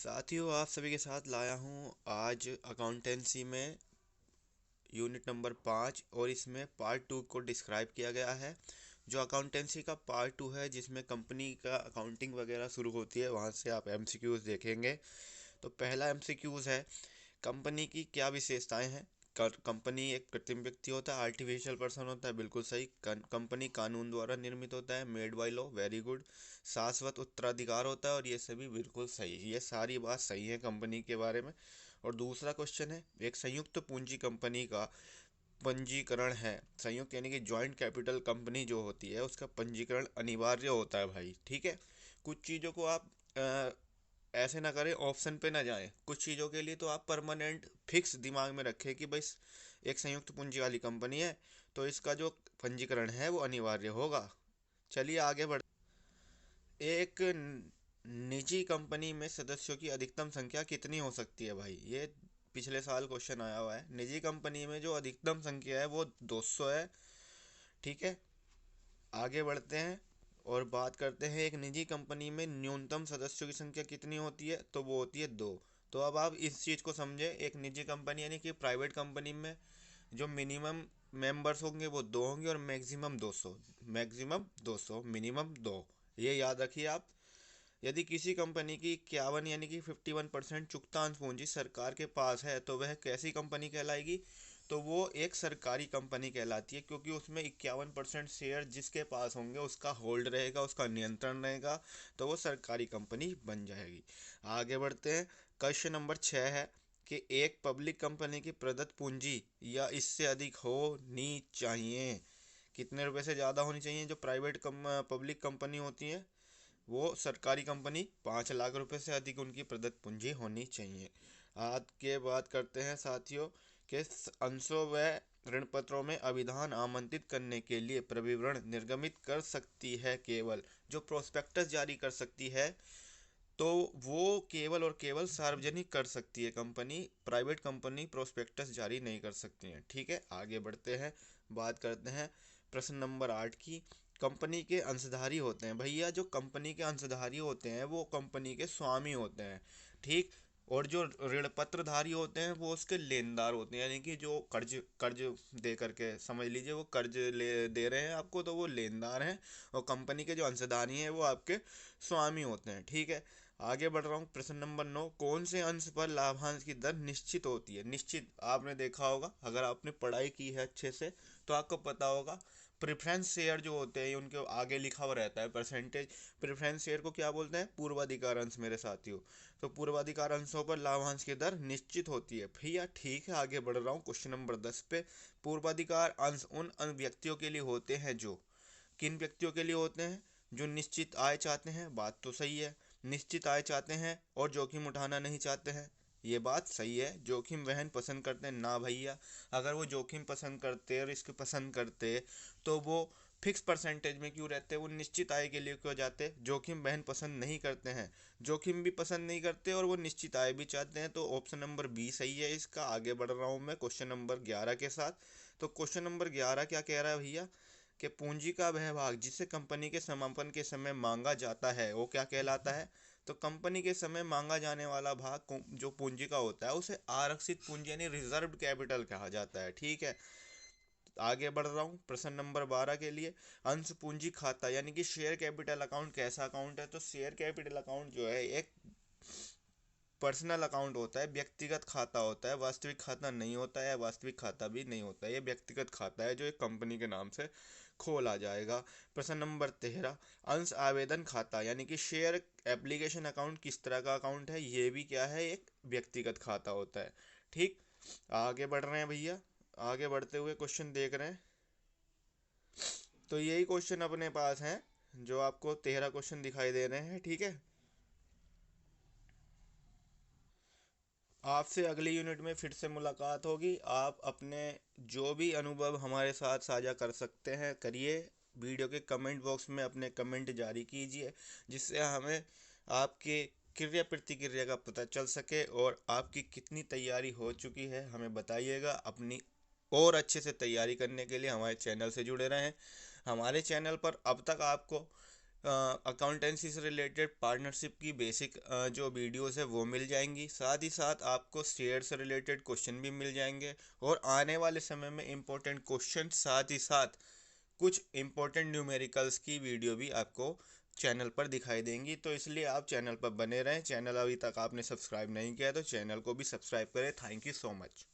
साथियों, आप सभी के साथ लाया हूँ आज अकाउंटेंसी में यूनिट नंबर 5 और इसमें पार्ट 2 को डिस्क्राइब किया गया है। जो अकाउंटेंसी का पार्ट 2 है जिसमें कंपनी का अकाउंटिंग वगैरह शुरू होती है, वहाँ से आप एमसीक्यूज देखेंगे। तो पहला एमसीक्यूज है, कंपनी की क्या विशेषताएं हैं। कंपनी एक कृत्रिम व्यक्ति होता है, आर्टिफिशियल पर्सन होता है, बिल्कुल सही। कंपनी कानून द्वारा निर्मित होता है, made by law, very good. शाश्वत उत्तराधिकार होता है, और ये सभी बिल्कुल सही, ये सारी बात सही है कंपनी के बारे में। और दूसरा क्वेश्चन है, एक संयुक्त पूंजी कंपनी का पंजीकरण है। संयुक्त यानी कि जॉइंट कैपिटल कंपनी जो होती है उसका पंजीकरण अनिवार्य होता है भाई, ठीक है। कुछ चीज़ों को आप ऐसे ना करें, ऑप्शन पे ना जाएं। कुछ चीज़ों के लिए तो आप परमानेंट फिक्स दिमाग में रखें कि भाई एक संयुक्त पूंजी वाली कंपनी है तो इसका जो पंजीकरण है वो अनिवार्य होगा। चलिए आगे बढ़। एक निजी कंपनी में सदस्यों की अधिकतम संख्या कितनी हो सकती है भाई, ये पिछले साल क्वेश्चन आया हुआ है। निजी कंपनी में जो अधिकतम संख्या है वो 200 है, ठीक है। आगे बढ़ते हैं और बात करते हैं एक निजी कंपनी में न्यूनतम सदस्यों की संख्या कितनी होती है, तो वो होती है 2। तो अब आप इस चीज़ को समझे, एक निजी कंपनी यानी कि प्राइवेट कंपनी में जो मिनिमम मेंबर्स होंगे वो 2 होंगे और मैक्सिमम 200। मैक्सिमम 200, मिनिमम 2, ये याद रखिए आप। यदि किसी कंपनी की 51 यानी कि 51% चुकतांश पूंजी सरकार के पास है तो वह कैसी कंपनी कहलाएगी, तो वो एक सरकारी कंपनी कहलाती है, क्योंकि उसमें 51% शेयर जिसके पास होंगे उसका होल्ड रहेगा, उसका नियंत्रण रहेगा, तो वो सरकारी कंपनी बन जाएगी। आगे बढ़ते हैं। क्वेश्चन नंबर 6 है कि एक पब्लिक कंपनी की प्रदत्त पूंजी या इससे अधिक होनी चाहिए। कितने रुपए से ज़्यादा होनी चाहिए। जो प्राइवेट पब्लिक कंपनी होती है, वो सरकारी कंपनी 5 लाख रुपए से अधिक उनकी प्रदत्त पूंजी होनी चाहिए। आज के बात करते हैं साथियों के अंशों व ऋण पत्रों में अभिधान आमंत्रित करने के लिए प्रविवरण निर्गमित कर सकती है। केवल जो प्रोस्पेक्टस जारी कर सकती है तो वो केवल और केवल सार्वजनिक कर सकती है कंपनी, प्राइवेट कंपनी प्रोस्पेक्टस जारी नहीं कर सकती है, ठीक है। आगे बढ़ते हैं, बात करते हैं प्रश्न नंबर 8 की। कंपनी के अंशधारी होते हैं भैया, जो कंपनी के अंशधारी होते हैं वो कंपनी के स्वामी होते हैं, ठीक। और जो ऋण पत्रधारी होते हैं वो उसके लेनदार होते हैं, यानी कि जो कर्ज कर्ज दे करके समझ लीजिए वो कर्ज ले दे रहे हैं आपको, तो वो लेनदार हैं। और कंपनी के जो अंशधारी हैं वो आपके स्वामी होते हैं, ठीक है। आगे बढ़ रहा हूँ, प्रश्न नंबर 9, कौन से अंश पर लाभांश की दर निश्चित होती है। निश्चित आपने देखा होगा, अगर आपने पढ़ाई की है अच्छे से तो आपको पता होगा। प्रेफरेंस शेयर जो होते हैं उनके आगे लिखा हुआ रहता है परसेंटेज। प्रेफरेंस शेयर को क्या बोलते हैं, पूर्वाधिकार अंश मेरे साथियों। तो पूर्वाधिकार अंशों पर लाभांश की दर निश्चित होती है भैया, ठीक है। आगे बढ़ रहा हूँ क्वेश्चन नंबर 10 पे। पूर्वाधिकार अंश उन व्यक्तियों के लिए होते हैं जो, किन व्यक्तियों के लिए होते हैं, जो निश्चित आय चाहते हैं, बात तो सही है। निश्चित आय चाहते हैं और जोखिम उठाना नहीं चाहते हैं, ये बात सही है। जोखिम वहन पसंद करते हैं ना भैया, अगर वो जोखिम पसंद करते, रिस्क पसंद करते, तो वो फिक्स परसेंटेज में क्यों रहते, वो निश्चित आय के लिए क्यों जाते। जोखिम वहन पसंद नहीं करते हैं, जोखिम भी पसंद नहीं करते और वो निश्चित आय भी चाहते हैं, तो ऑप्शन नंबर बी सही है इसका। आगे बढ़ रहा हूँ मैं क्वेश्चन नंबर 11 के साथ। तो क्वेश्चन नंबर 11 क्या कह रहा है भैया, कि पूंजी का वह भाग जिसे कंपनी के समापन के समय मांगा जाता है वो क्या कहलाता है। तो कंपनी के समय मांगा जाने वाला भाग जो पूंजी का होता है उसे आरक्षित पूंजी यानी रिजर्व्ड कैपिटल कहा जाता है, ठीक है। आगे बढ़ रहा हूँ प्रश्न नंबर 12 के लिए। अंश पूंजी खाता यानी कि शेयर कैपिटल अकाउंट कैसा अकाउंट है, तो शेयर कैपिटल अकाउंट जो है एक पर्सनल अकाउंट होता है, व्यक्तिगत खाता होता है, वास्तविक खाता नहीं होता है, वास्तविक खाता भी नहीं होता है, ये व्यक्तिगत खाता है जो एक कंपनी के नाम से खोला जाएगा। प्रश्न नंबर 13, अंश आवेदन खाता यानी कि शेयर एप्लीकेशन अकाउंट किस तरह का अकाउंट है, ये भी क्या है, एक व्यक्तिगत खाता होता है, ठीक। आगे बढ़ रहे हैं भैया, आगे बढ़ते हुए क्वेश्चन देख रहे हैं। तो यही क्वेश्चन अपने पास हैं जो आपको 13 क्वेश्चन दिखाई दे रहे हैं, ठीक है। आपसे अगली यूनिट में फिर से मुलाकात होगी। आप अपने जो भी अनुभव हमारे साथ साझा कर सकते हैं करिए। वीडियो के कमेंट बॉक्स में अपने कमेंट जारी कीजिए, जिससे हमें आपके क्रिया प्रतिक्रिया का पता चल सके और आपकी कितनी तैयारी हो चुकी है हमें बताइएगा। अपनी और अच्छे से तैयारी करने के लिए हमारे चैनल से जुड़े रहें। हमारे चैनल पर अब तक आपको अकाउंटेंसी से रिलेटेड पार्टनरशिप की बेसिक जो वीडियोस है वो मिल जाएंगी। साथ ही साथ आपको शेयर से रिलेटेड क्वेश्चन भी मिल जाएंगे और आने वाले समय में इम्पोर्टेंट क्वेश्चन, साथ ही साथ कुछ इम्पोर्टेंट न्यूमेरिकल्स की वीडियो भी आपको चैनल पर दिखाई देंगी। तो इसलिए आप चैनल पर बने रहें। चैनल अभी तक आपने सब्सक्राइब नहीं किया है तो चैनल को भी सब्सक्राइब करें। Thank you so much.